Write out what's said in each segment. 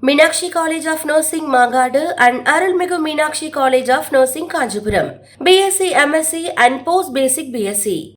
Meenakshi College of Nursing Magadu and Arulmigu Meenakshi College of Nursing Kanchipuram. BSc, MSc and Post Basic BSc.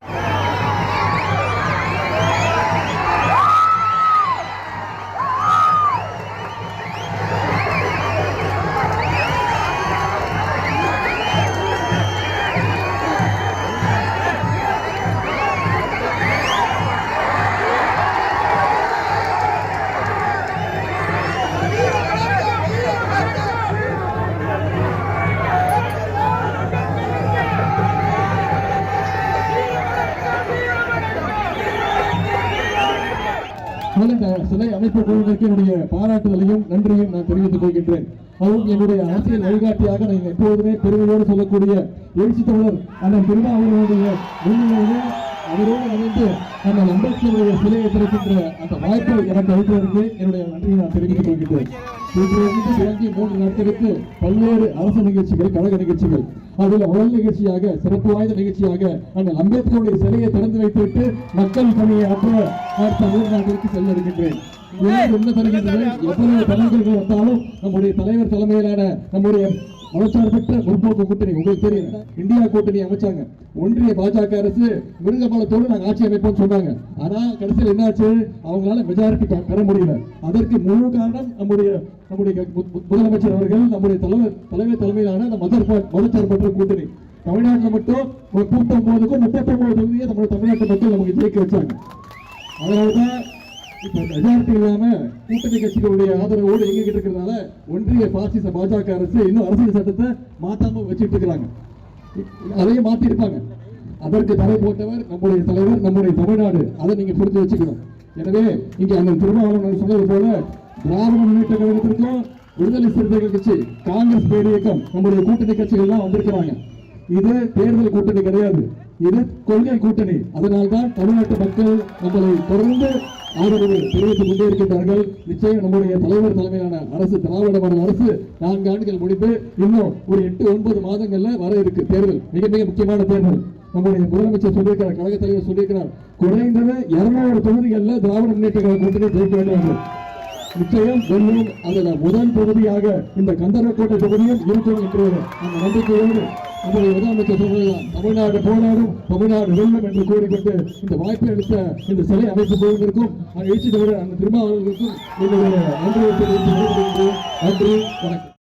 சிலை அமைப்பு குழுவினருக்கு என்னுடைய பாராட்டுதலையும் நன்றியும் நான் தெரிவித்துக் கொள்கின்றேன். அதுவும் என்னுடைய அரசியல் வழிகாட்டியாக நான் எப்போதுமே பெருமையோடு சொல்லக்கூடிய எழுச்சி தமிழர் அண்ணன் திருமாவளவனுடைய முன்னிலையிலே அவரோடு இணைந்து அண்ணன் அம்பேத்கருடைய சிலையை திறக்கின்ற அந்த வாய்ப்பை எனக்கு அளித்ததற்கு என்னுடைய நன்றியை நான் தெரிவித்துக் கொள்கின்றேன். இன்றிலிருந்து தொடங்கி 3 நாட்களுக்கு பல்வேறு அரசு நிகழ்ச்சிகள், கழக நிகழ்ச்சிகள், அதில் முதல் நிகழ்ச்சியாக சிறப்பு வாய்ந்த நிகழ்ச்சியாக அண்ணன் அம்பேத்கருடைய சிலையை திறந்து வைத்துவிட்டு மக்கள் பணியை ஆற்ற தமிழ்நாட்டிற்கு செல்ல இருக்கின்றேன். என்ன தருகின்றது, எவ்வளவு தலைவர்கள் வந்தாலும் நம்முடைய தலைவர் தலைமையிலான நம்முடைய மதச்சார்பற்ற முற்போக்கு கூட்டணி, உங்களுக்கு தெரியும், இந்தியா கூட்டணி அமைச்சாங்க. ஒன்றிய பாஜக அரசு மிருகபாலத்தோடு நாங்கள் ஆட்சி அமைப்போம் சொன்னாங்க. ஆனா கடைசியில் என்னாச்சு, அவங்களால மெஜாரிட்டி பெற முடியல. அதற்கு முழு காரணம் நம்முடைய முதலமைச்சர் அவர்கள், நம்முடைய தலைவர் தலைமையிலான மதச்சார்பற்ற கூட்டணி. தமிழ்நாட்டில் மட்டும் 39க்கும் 39 தொகுதியை நம்முடைய தமிழ்நாட்டு மக்கள் நமக்கு ஜெயிக்க வச்சாங்க. அதனாலதான் இப்ப மெஜாரிட்டி இல்லாம கூட்டணி கட்சிகளுடைய ஆதரவோடு இயங்கிட்டு இருக்கிறதுனால ஒன்றிய பாசிச பாஜக அரசு இன்னும் அரசியல் சட்டத்தை மாத்தாம வச்சுட்டு இருக்கிறாங்க. அதையும் மாத்தி இருப்பாங்க. அதற்கு தடை போட்டவர் நம்முடைய தலைவர், நம்முடைய தமிழ்நாடு. அதை நீங்க புரிஞ்சு வச்சுக்கணும். எனவே இங்க அந்த திருமாவளவன் சொன்னது போல திராவிட முன்னேற்ற கழகத்திற்கும் விடுதலை சிறுத்தைகள் கட்சி, காங்கிரஸ் பேர் இயக்கம், நம்முடைய கூட்டணி கட்சிகள் தான் வந்திருக்கிறாங்க. இது தேர்தல் கூட்டணி கிடையாது, இது கொள்கை கூட்டணி. அதனால்தான் தமிழ்நாட்டு மக்கள் நம்மளை தொடர்ந்து ஆதரவு தெரிவித்துக் கொண்டே இருக்கின்றார்கள். நிச்சயம் நம்முடைய தலைவர் தலைமையிலான அரசு, திராவிட மாடல் அரசு 4 ஆண்டுகள் முடிந்து இன்னும் ஒரு 8-9 மாதங்கள்ல வர இருக்கு தேர்தல். மிக மிக முக்கியமான தேர்தல். நம்முடைய முதலமைச்சர் சொல்லியிருக்கிறார், கழக தலைவர் சொல்லியிருக்கிறார், குறைந்தது 200 தொகுதிகளில் திராவிட முன்னேற்ற கழக கூட்டணி ஜெயிக்க வேண்டும். நிச்சயம் வெல்லும். அதுல முதல் தொகுதியாக இந்த கந்தரக்கோட்டை தொகுதியும் இருக்கும் என்று அந்த நம்பிக்கையோடு நம்முடைய முதலமைச்சர் சொல்லுகிறார், தமிழ்நாடு போராடும், தமிழ்நாடு வெல்லும் என்று கூறிக்கொண்டு இந்த வாய்ப்பை அளித்த இந்த சிலை அமைப்பு குழுவிற்கும் எழுச்சி தமிழர் அந்த திருமாவளவர்களுக்கும் என்னுடைய நன்றியை தெரிவித்து நன்றி, வணக்கம்.